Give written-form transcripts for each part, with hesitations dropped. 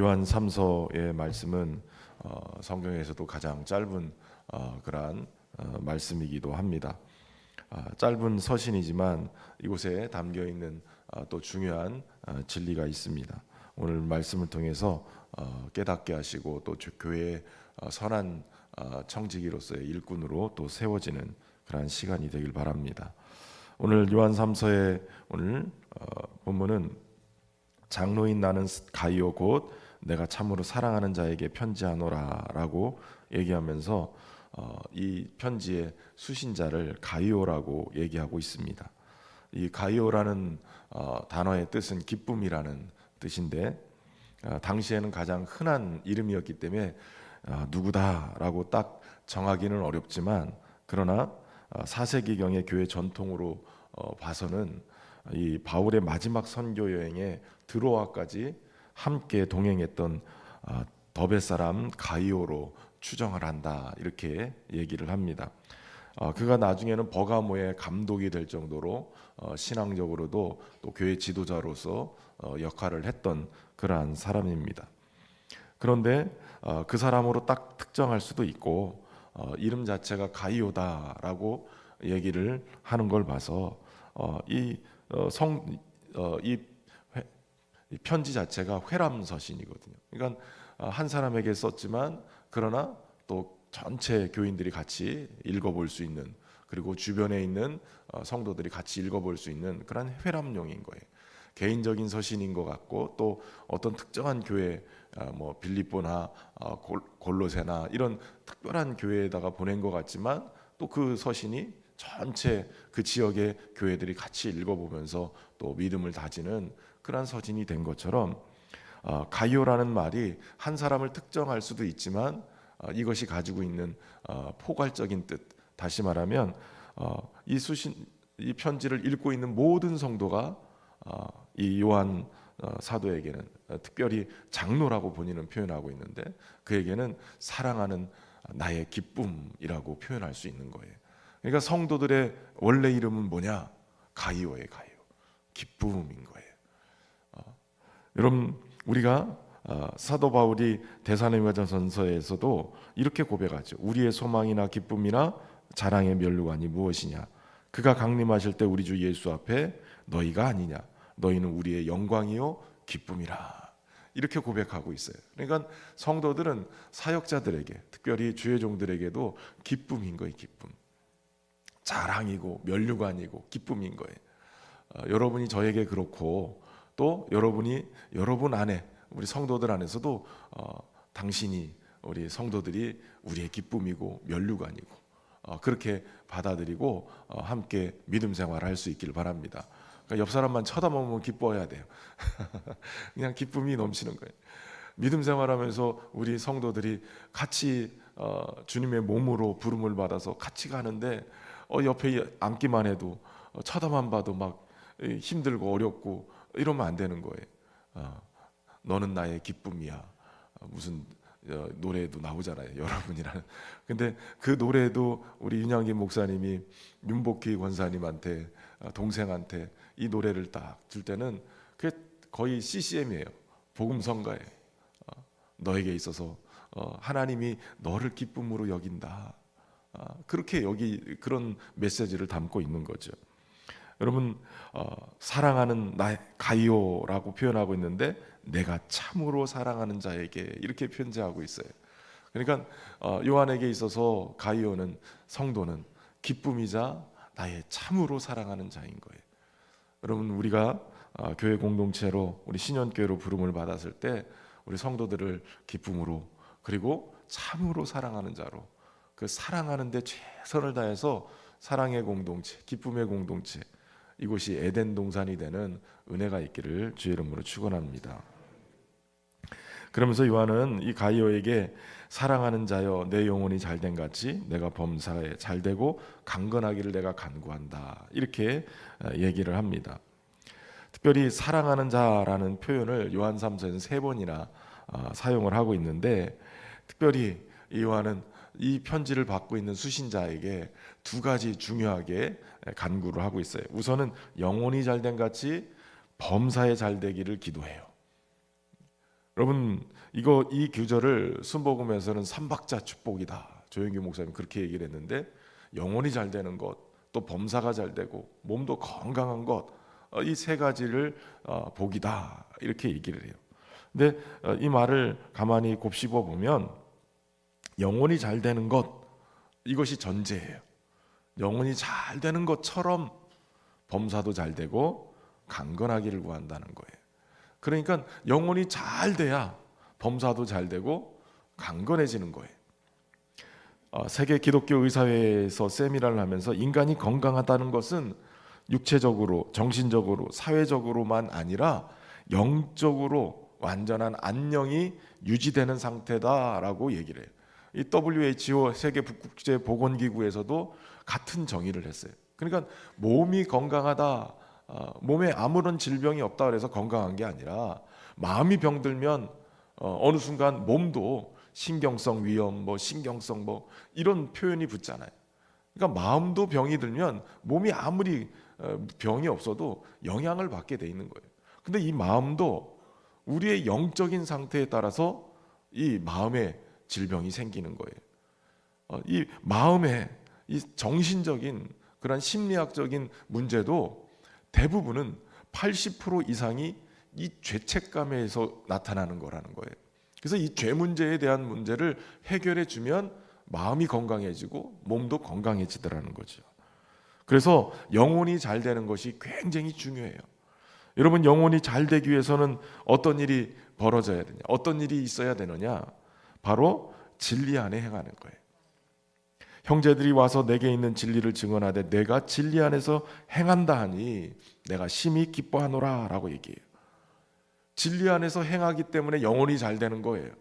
요한 3서의 말씀은 성경에서도 가장 짧은 그러한 말씀이기도 합니다. 짧은 서신이지만 이곳에 담겨 있는 또 중요한 진리가 있습니다. 오늘 말씀을 통해서 깨닫게 하시고 또 교회의 선한 청지기로서의 일꾼으로 또 세워지는 그러한 시간이 되길 바랍니다. 오늘 요한 3서의 오늘 본문은 장로인 나는 가이오 곧 내가 참으로 사랑하는 자에게 편지하노라라고 얘기하면서 이 편지의 수신자를 가이오라고 얘기하고 있습니다. 이 가이오라는 단어의 뜻은 기쁨이라는 뜻인데 당시에는 가장 흔한 이름이었기 때문에 누구다라고 딱 정하기는 어렵지만 그러나 4세기경의 교회 전통으로 봐서는 이 바울의 마지막 선교 여행에 드로아까지 함께 동행했던 더베 사람 가이오로 추정을 한다 이렇게 얘기를 합니다. 그가 나중에는 버가모의 감독이 될 정도로 신앙적으로도 또 교회 지도자로서 역할을 했던 그러한 사람입니다. 그런데 그 사람으로 딱 특정할 수도 있고 이름 자체가 가이오다라고 얘기를 하는 걸 봐서 이 편지 자체가 회람서신이거든요. 그러니까 한 사람에게 썼지만 그러나 또 전체 교인들이 같이 읽어볼 수 있는 그리고 주변에 있는 성도들이 같이 읽어볼 수 있는 그런 회람용인 거예요. 개인적인 서신인 것 같고 또 어떤 특정한 교회 뭐 빌립보나 골로새나 이런 특별한 교회에다가 보낸 것 같지만 또 그 서신이 전체 그 지역의 교회들이 같이 읽어보면서 또 믿음을 다지는 그런 서신이 된 것처럼 가이오라는 말이 한 사람을 특정할 수도 있지만 이것이 가지고 있는 포괄적인 뜻, 다시 말하면 이 편지를 읽고 있는 모든 성도가 이 요한 사도에게는 특별히 장로라고 본인은 표현하고 있는데 그에게는 사랑하는 나의 기쁨이라고 표현할 수 있는 거예요. 그러니까 성도들의 원래 이름은 뭐냐? 가이오의 가이오, 기쁨인 거예요. 여러분 우리가 사도 바울이 데살로니가전서에서도 이렇게 고백하죠. 우리의 소망이나 기쁨이나 자랑의 면류관이 무엇이냐? 그가 강림하실 때 우리 주 예수 앞에 너희가 아니냐? 너희는 우리의 영광이요 기쁨이라. 이렇게 고백하고 있어요. 그러니까 성도들은 사역자들에게 특별히 주의 종들에게도 기쁨인 거예요. 기쁨. 자랑이고 면류관이고 기쁨인 거예요. 여러분이 저에게 그렇고 또 여러분 안에 우리 성도들 안에서도 당신이 우리 성도들이 우리의 기쁨이고 면류관이고 그렇게 받아들이고 함께 믿음 생활을 할 수 있기를 바랍니다. 그러니까 옆 사람만 쳐다보면 기뻐해야 돼요. 그냥 기쁨이 넘치는 거예요. 믿음 생활하면서 우리 성도들이 같이 주님의 몸으로 부름을 받아서 같이 가는데 옆에 앉기만 해도 쳐다만 봐도 막 힘들고 어렵고 이러면 안 되는 거예요. 너는 나의 기쁨이야. 무슨 노래도 나오잖아요. 여러분이라는. 근데 그 노래도 우리 윤양기 목사님이 윤복희 권사님한테 동생한테 이 노래를 딱 줄 때는 그게 거의 CCM이에요. 복음성가예요. 너에게 있어서 하나님이 너를 기쁨으로 여긴다. 그렇게 그런 메시지를 담고 있는 거죠. 여러분 사랑하는 나 가이오라고 표현하고 있는데 내가 참으로 사랑하는 자에게 이렇게 편지하고 있어요. 그러니까 요한에게 있어서 가이오는 성도는 기쁨이자 나의 참으로 사랑하는 자인 거예요. 여러분 우리가 교회 공동체로 우리 신년교회로 부름을 받았을 때 우리 성도들을 기쁨으로 그리고 참으로 사랑하는 자로 그 사랑하는데 최선을 다해서 사랑의 공동체, 기쁨의 공동체 이곳이 에덴 동산이 되는 은혜가 있기를 주의 이름으로 축원합니다. 그러면서 요한은 이 가이오에게 사랑하는 자여 내 영혼이 잘된 같이 내가 범사에 잘되고 강건하기를 내가 간구한다 이렇게 얘기를 합니다. 특별히 사랑하는 자라는 표현을 요한 3서에는 3번이나 사용을 하고 있는데 특별히 이 요한은 이 편지를 받고 있는 수신자에게 두 가지 중요하게 간구를 하고 있어요. 우선은 영혼이 잘된 같이 범사에 잘되기를 기도해요. 여러분 이 규절을 순복음에서는 삼박자 축복이다. 조영규 목사님 그렇게 얘기를 했는데 영혼이 잘 되는 것, 또 범사가 잘 되고 몸도 건강한 것, 이 세 가지를 복이다 이렇게 얘기를 해요. 근데 이 말을 가만히 곱씹어 보면 영혼이 잘 되는 것, 이것이 전제예요. 영혼이 잘 되는 것처럼 범사도 잘 되고 강건하기를 구한다는 거예요. 그러니까 영혼이 잘 돼야 범사도 잘 되고 강건해지는 거예요. 세계 기독교 의사회에서 세미나를 하면서 인간이 건강하다는 것은 육체적으로, 정신적으로, 사회적으로만 아니라 영적으로 완전한 안녕이 유지되는 상태다라고 얘기를 해요. 이 WHO 세계국제보건기구에서도 같은 정의를 했어요. 그러니까 몸이 건강하다, 몸에 아무런 질병이 없다 그래서 건강한 게 아니라 마음이 병들면 어느 순간 몸도 신경성 위염, 신경성 이런 표현이 붙잖아요. 그러니까 마음도 병이 들면 몸이 아무리 병이 없어도 영향을 받게 돼 있는 거예요. 근데 이 마음도 우리의 영적인 상태에 따라서 이 마음의 질병이 생기는 거예요. 이 마음의 이 정신적인 그런 심리학적인 문제도 대부분은 80% 이상이 이 죄책감에서 나타나는 거라는 거예요. 그래서 이 죄 문제에 대한 문제를 해결해 주면 마음이 건강해지고 몸도 건강해지더라는 거죠. 그래서 영혼이 잘 되는 것이 굉장히 중요해요. 여러분 영혼이 잘 되기 위해서는 어떤 일이 벌어져야 되냐? 어떤 일이 있어야 되느냐? 바로 진리 안에 행하는 거예요. 형제들이 와서 내게 있는 진리를 증언하되 내가 진리 안에서 행한다 하니 내가 심히 기뻐하노라 라고 얘기해요. 진리 안에서 행하기 때문에 영혼이 잘 되는 거예요.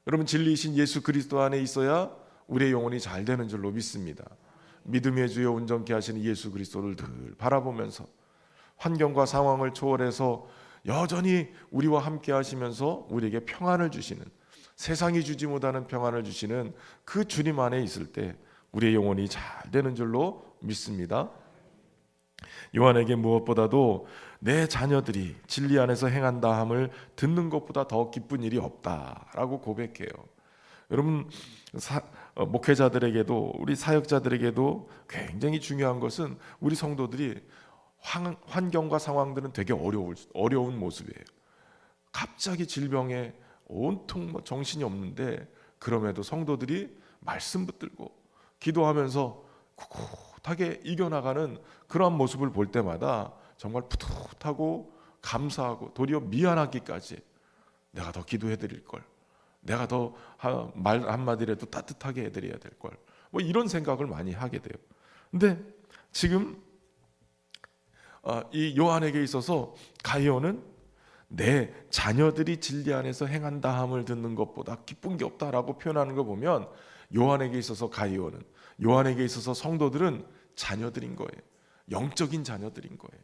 여러분 진리이신 예수 그리스도 안에 있어야 우리의 영혼이 잘 되는 줄로 믿습니다. 믿음의 주여 온전케 하시는 예수 그리스도를 늘 바라보면서 환경과 상황을 초월해서 여전히 우리와 함께 하시면서 우리에게 평안을 주시는, 세상이 주지 못하는 평안을 주시는 그 주님 안에 있을 때 우리의 영혼이 잘 되는 줄로 믿습니다. 요한에게 무엇보다도 내 자녀들이 진리 안에서 행한다 함을 듣는 것보다 더 기쁜 일이 없다라고 고백해요. 여러분 목회자들에게도 우리 사역자들에게도 굉장히 중요한 것은 우리 성도들이 환경과 상황들은 되게 어려운 모습이에요. 갑자기 질병에 온통 정신이 없는데 그럼에도 성도들이 말씀 붙들고 기도하면서 꿋꿋하게 이겨나가는 그러한 모습을 볼 때마다 정말 푸듯하고 감사하고 도리어 미안하기까지 내가 더 기도해 드릴 걸, 내가 더 말 한마디라도 따뜻하게 해드려야 될 걸, 이런 생각을 많이 하게 돼요. 근데 지금 이 요한에게 있어서 가이오는 내 자녀들이 진리 안에서 행한다 함을 듣는 것보다 기쁜 게 없다라고 표현하는 거 보면 요한에게 있어서 가이오는, 요한에게 있어서 성도들은 자녀들인 거예요. 영적인 자녀들인 거예요.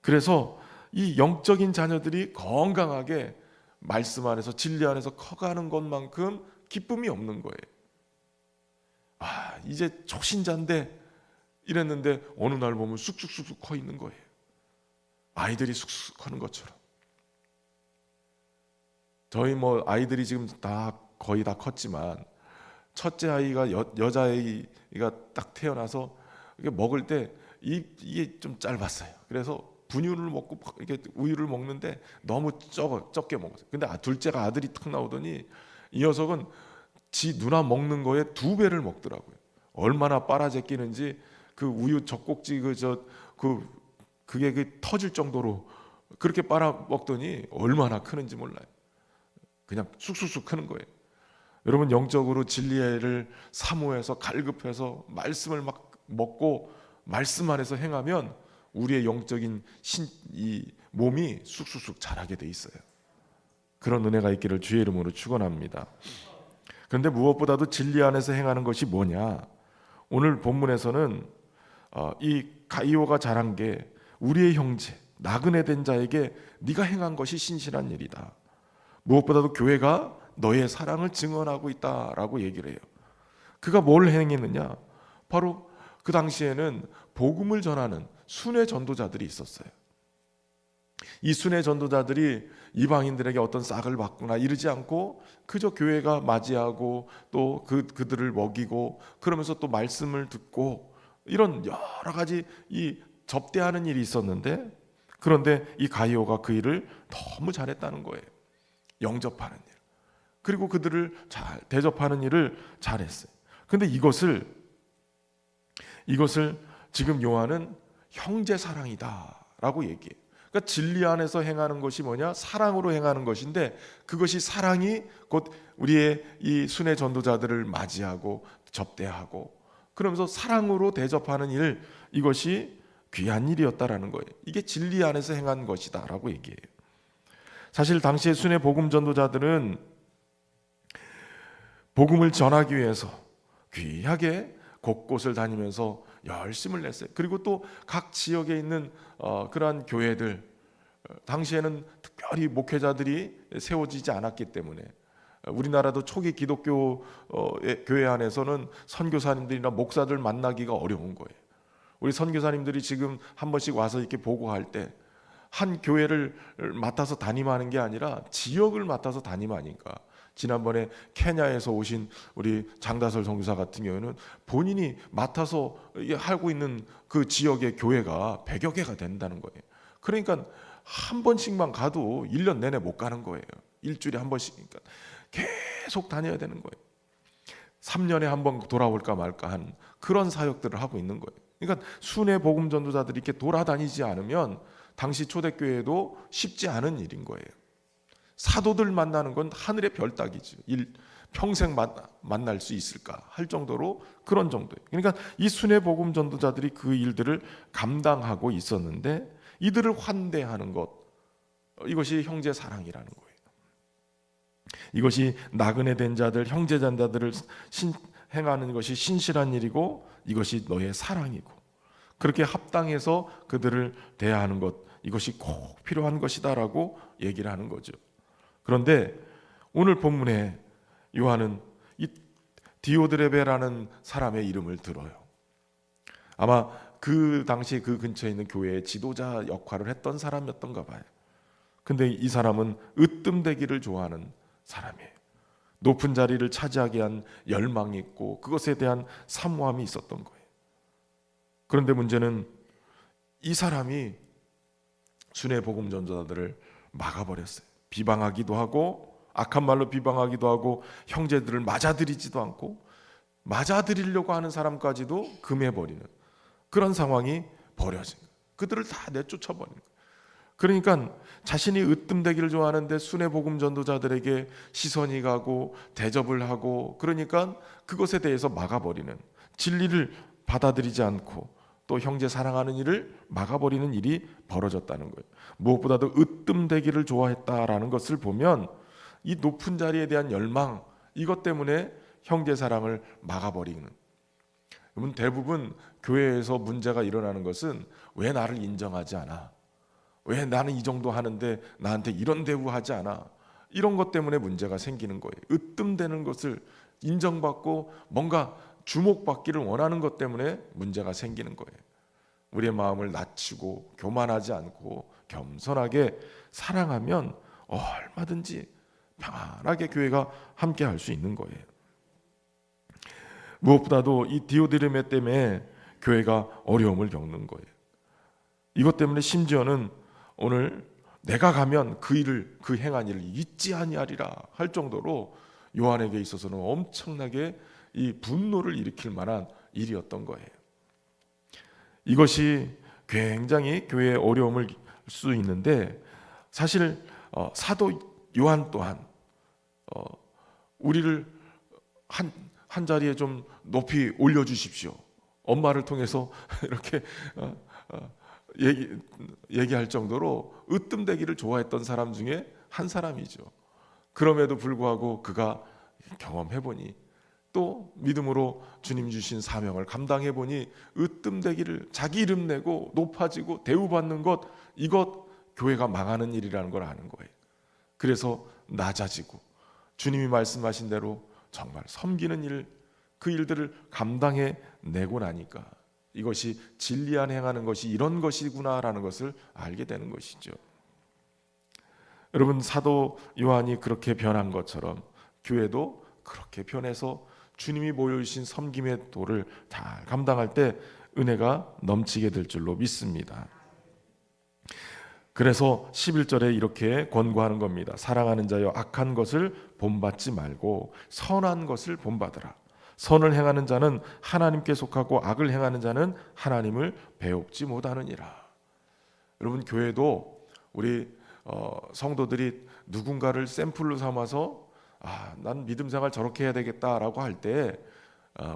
그래서 이 영적인 자녀들이 건강하게 말씀 안에서 진리 안에서 커가는 것만큼 기쁨이 없는 거예요. 이제 초신자인데 이랬는데 어느 날 보면 쑥쑥쑥 커 있는 거예요. 아이들이 쑥쑥 커는 것처럼. 저희 아이들이 지금 거의 다 컸지만 첫째 아이가 여자아이가 딱 태어나서 이게 먹을 때 이게 좀 짧았어요. 그래서 분유를 먹고 이렇게 우유를 먹는데 너무 적게 먹었어요. 근데 둘째가 아들이 탁 나오더니 이 녀석은 지 누나 먹는 거에 2배를 먹더라고요. 얼마나 빨아제끼는지 그 우유 젖꼭지 그게 터질 정도로 그렇게 빨아 먹더니 얼마나 크는지 몰라요. 그냥 쑥쑥쑥 크는 거예요. 여러분 영적으로 진리를 사모해서 갈급해서 말씀을 막 먹고 말씀 안에서 행하면 우리의 영적인 이 몸이 쑥쑥쑥 자라게 돼 있어요. 그런 은혜가 있기를 주의 이름으로 축원합니다. 그런데 무엇보다도 진리 안에서 행하는 것이 뭐냐? 오늘 본문에서는 이 가이오가 잘한 게 우리의 형제 나그네 된 자에게 네가 행한 것이 신실한 일이다. 무엇보다도 교회가 너의 사랑을 증언하고 있다라고 얘기를 해요. 그가 뭘 행했느냐? 바로 그 당시에는 복음을 전하는 순회 전도자들이 있었어요. 이 순회 전도자들이 이방인들에게 어떤 싹을 받거나 이러지 않고 그저 교회가 맞이하고 또 그들을 먹이고 그러면서 또 말씀을 듣고 이런 여러 가지 이 접대하는 일이 있었는데, 그런데 이 가이오가 그 일을 너무 잘했다는 거예요. 영접하는 일, 그리고 그들을 잘 대접하는 일을 잘했어요. 그런데 이것을 지금 요한은 형제 사랑이다라고 얘기해요. 그러니까 진리 안에서 행하는 것이 뭐냐? 사랑으로 행하는 것인데, 그것이 사랑이 곧 우리의 이 순회 전도자들을 맞이하고 접대하고 그러면서 사랑으로 대접하는 일, 이것이 귀한 일이었다라는 거예요. 이게 진리 안에서 행한 것이다라고 얘기해요. 사실 당시의 순회 복음 전도자들은 복음을 전하기 위해서 귀하게 곳곳을 다니면서 열심을 냈어요. 그리고 또 각 지역에 있는 그러한 교회들, 당시에는 특별히 목회자들이 세워지지 않았기 때문에 우리나라도 초기 기독교 교회 안에서는 선교사님들이나 목사들 만나기가 어려운 거예요. 우리 선교사님들이 지금 한 번씩 와서 이렇게 보고할 때 한 교회를 맡아서 담임하는 게 아니라 지역을 맡아서 담임하니까, 지난번에 케냐에서 오신 우리 장다설 선교사 같은 경우는 본인이 맡아서 하고 있는 그 지역의 교회가 100여 개가 된다는 거예요. 그러니까 한 번씩만 가도 1년 내내 못 가는 거예요. 일주일에 한 번씩이니까 계속 다녀야 되는 거예요. 3년에 한 번 돌아올까 말까 한 그런 사역들을 하고 있는 거예요. 그러니까 순회 복음 전도자들이 이렇게 돌아다니지 않으면 당시 초대교회도 쉽지 않은 일인 거예요. 사도들 만나는 건 하늘의 별 따기죠. 평생 만날 수 있을까 할 정도로 그런 정도예요. 그러니까 이 순회 복음 전도자들이 그 일들을 감당하고 있었는데, 이들을 환대하는 것, 이것이 형제 사랑이라는 거예요. 이것이 나그네 된 자들, 형제 잔자들을 행하는 것이 신실한 일이고, 이것이 너의 사랑이고, 그렇게 합당해서 그들을 대하는 것, 이것이 꼭 필요한 것이다라고 얘기를 하는 거죠. 그런데 오늘 본문에 요한은 이 디오드레베라는 사람의 이름을 들어요. 아마 그 당시 그 근처에 있는 교회의 지도자 역할을 했던 사람이었던가 봐요. 근데 이 사람은 으뜸되기를 좋아하는 사람이에요. 높은 자리를 차지하게 한 열망이 있고 그것에 대한 사모함이 있었던 거예요. 그런데 문제는 이 사람이 순회 복음 전도자들을 막아버렸어요. 비방하기도 하고 악한 말로 비방하기도 하고 형제들을 맞아들이지도 않고 맞아들이려고 하는 사람까지도 금해버리는 그런 상황이 벌어진 거예요. 그들을 다 내쫓아버리는 거예요. 그러니까 자신이 으뜸되기를 좋아하는데 순회 복음 전도자들에게 시선이 가고 대접을 하고, 그러니까 그것에 대해서 막아버리는, 진리를 받아들이지 않고 또 형제 사랑하는 일을 막아버리는 일이 벌어졌다는 거예요. 무엇보다도 으뜸되기를 좋아했다라는 것을 보면 이 높은 자리에 대한 열망, 이것 때문에 형제 사랑을 막아버리는. 그러면 대부분 교회에서 문제가 일어나는 것은 왜 나를 인정하지 않아? 왜 나는 이 정도 하는데 나한테 이런 대우하지 않아? 이런 것 때문에 문제가 생기는 거예요. 으뜸되는 것을 인정받고 뭔가 주목받기를 원하는 것 때문에 문제가 생기는 거예요. 우리의 마음을 낮추고 교만하지 않고 겸손하게 사랑하면 얼마든지 평안하게 교회가 함께 할 수 있는 거예요. 무엇보다도 이 디오드레베 때문에 교회가 어려움을 겪는 거예요. 이것 때문에 심지어는 오늘 내가 가면 그 행한 일을 잊지 아니하리라 할 정도로 요한에게 있어서는 엄청나게 이 분노를 일으킬 만한 일이었던 거예요. 이것이 굉장히 교회의 어려움을 줄 수 있는데, 사실 사도 요한 또한 우리를 한 자리에 좀 높이 올려주십시오. 엄마를 통해서 이렇게 얘기할 정도로 으뜸되기를 좋아했던 사람 중에 한 사람이죠. 그럼에도 불구하고 그가 경험해보니 또 믿음으로 주님 주신 사명을 감당해보니 으뜸되기를, 자기 이름 내고 높아지고 대우받는 것, 이것 교회가 망하는 일이라는 걸 아는 거예요. 그래서 낮아지고 주님이 말씀하신 대로 정말 섬기는 일, 그 일들을 감당해 내고 나니까 이것이 진리 안에 행하는 것이 이런 것이구나라는 것을 알게 되는 것이죠. 여러분, 사도 요한이 그렇게 변한 것처럼 교회도 그렇게 변해서 주님이 보여주신 섬김의 도를 잘 감당할 때 은혜가 넘치게 될 줄로 믿습니다. 그래서 11절에 이렇게 권고하는 겁니다. 사랑하는 자여, 악한 것을 본받지 말고 선한 것을 본받으라. 선을 행하는 자는 하나님께 속하고 악을 행하는 자는 하나님을 배웁지 못하느니라. 여러분, 교회도 우리 성도들이 누군가를 샘플로 삼아서 난 믿음 생활 저렇게 해야 되겠다라고 할 때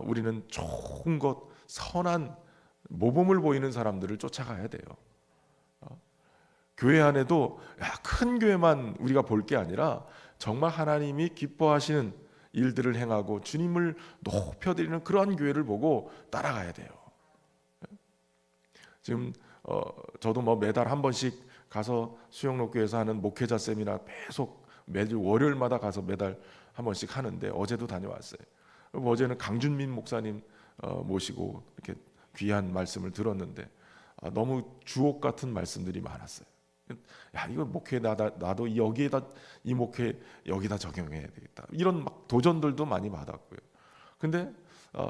우리는 좋은 것, 선한 모범을 보이는 사람들을 쫓아가야 돼요. 교회 안에도 큰 교회만 우리가 볼 게 아니라 정말 하나님이 기뻐하시는 일들을 행하고 주님을 높여드리는 그러한 교회를 보고 따라가야 돼요. 지금 저도 매달 한 번씩 가서 수영록교에서 하는 목회자 세미나 계속 매주 월요일마다 가서 매달 한 번씩 하는데 어제도 다녀왔어요. 어제는 강준민 목사님 모시고 이렇게 귀한 말씀을 들었는데 너무 주옥 같은 말씀들이 많았어요. 이거 목회 나도 여기에다 이 목회 여기다 적용해야 되겠다. 이런 막 도전들도 많이 받았고요. 근데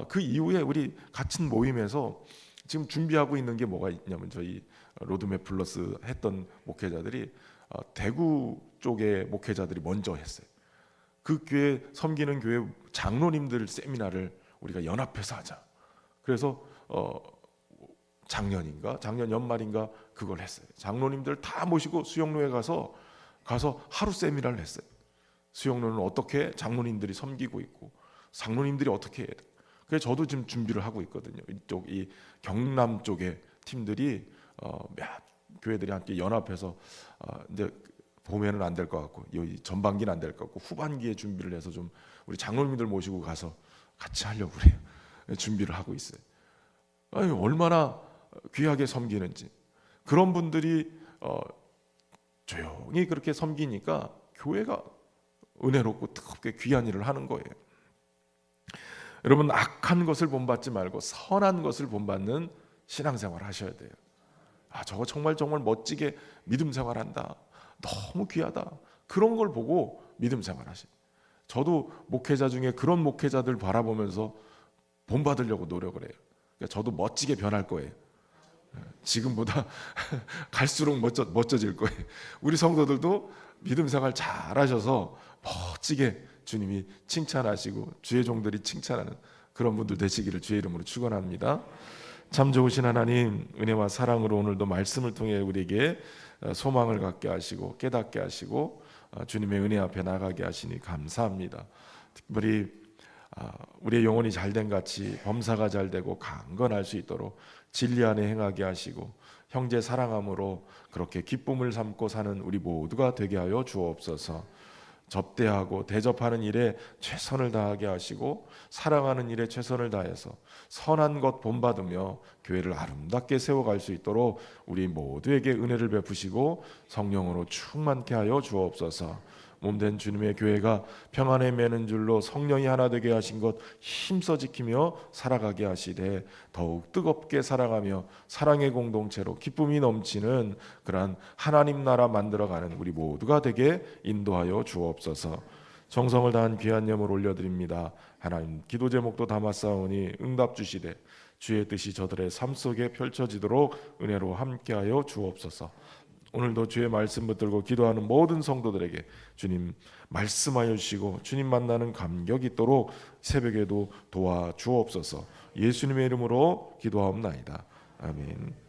그 이후에 우리 같은 모임에서 지금 준비하고 있는 게 뭐가 있냐면 저희 로드맵 플러스 했던 목회자들이 대구 쪽의 목회자들이 먼저 했어요. 그 교회 섬기는 교회 장로님들 세미나를 우리가 연합해서 하자. 그래서 작년 연말인가 그걸 했어요. 장로님들 다 모시고 수영로에 가서 하루 세미나를 했어요. 수영로는 어떻게 장로님들이 섬기고 있고 장로님들이 어떻게 해야 돼. 그래서 저도 지금 준비를 하고 있거든요. 이 경남 쪽의 팀들이 몇 교회들이 함께 연합해서 이제 봄에는 안 될 것 같고 전반기는 안 될 것 같고 후반기에 준비를 해서 좀 우리 장로님들 모시고 가서 같이 하려고 그래요. 준비를 하고 있어요. 얼마나 귀하게 섬기는지. 그런 분들이 조용히 그렇게 섬기니까 교회가 은혜롭고 뜨겁게 귀한 일을 하는 거예요. 여러분, 악한 것을 본받지 말고 선한 것을 본받는 신앙생활 하셔야 돼요. 저거 정말 멋지게 믿음 생활한다. 너무 귀하다. 그런 걸 보고 믿음 생활하세요. 저도 목회자 중에 그런 목회자들 바라보면서 본받으려고 노력을 해요. 그러니까 저도 멋지게 변할 거예요. 지금보다 갈수록 멋져질 거예요. 우리 성도들도 믿음 생활 잘하셔서 멋지게 주님이 칭찬하시고 주의 종들이 칭찬하는 그런 분들 되시기를 주의 이름으로 축원합니다. 참 좋으신 하나님, 은혜와 사랑으로 오늘도 말씀을 통해 우리에게 소망을 갖게 하시고 깨닫게 하시고 주님의 은혜 앞에 나가게 하시니 감사합니다. 특별히 우리의 영혼이 잘된 같이 범사가 잘되고 강건할 수 있도록 진리 안에 행하게 하시고 형제 사랑함으로 그렇게 기쁨을 삼고 사는 우리 모두가 되게 하여 주옵소서. 접대하고 대접하는 일에 최선을 다하게 하시고 사랑하는 일에 최선을 다해서 선한 것 본받으며 교회를 아름답게 세워갈 수 있도록 우리 모두에게 은혜를 베푸시고 성령으로 충만케 하여 주옵소서. 몸된 주님의 교회가 평안에 매는 줄로 성령이 하나 되게 하신 것 힘써 지키며 살아가게 하시되 더욱 뜨겁게 사랑하며 사랑의 공동체로 기쁨이 넘치는 그러한 하나님 나라 만들어가는 우리 모두가 되게 인도하여 주옵소서. 정성을 다한 귀한 예물 올려드립니다. 하나님, 기도 제목도 담았사오니 응답 주시되 주의 뜻이 저들의 삶 속에 펼쳐지도록 은혜로 함께하여 주옵소서. 오늘도 주의 말씀 붙들고 기도하는 모든 성도들에게 주님 말씀하여 주시고 주님 만나는 감격 있도록 새벽에도 도와주옵소서. 예수님의 이름으로 기도하옵나이다. 아멘.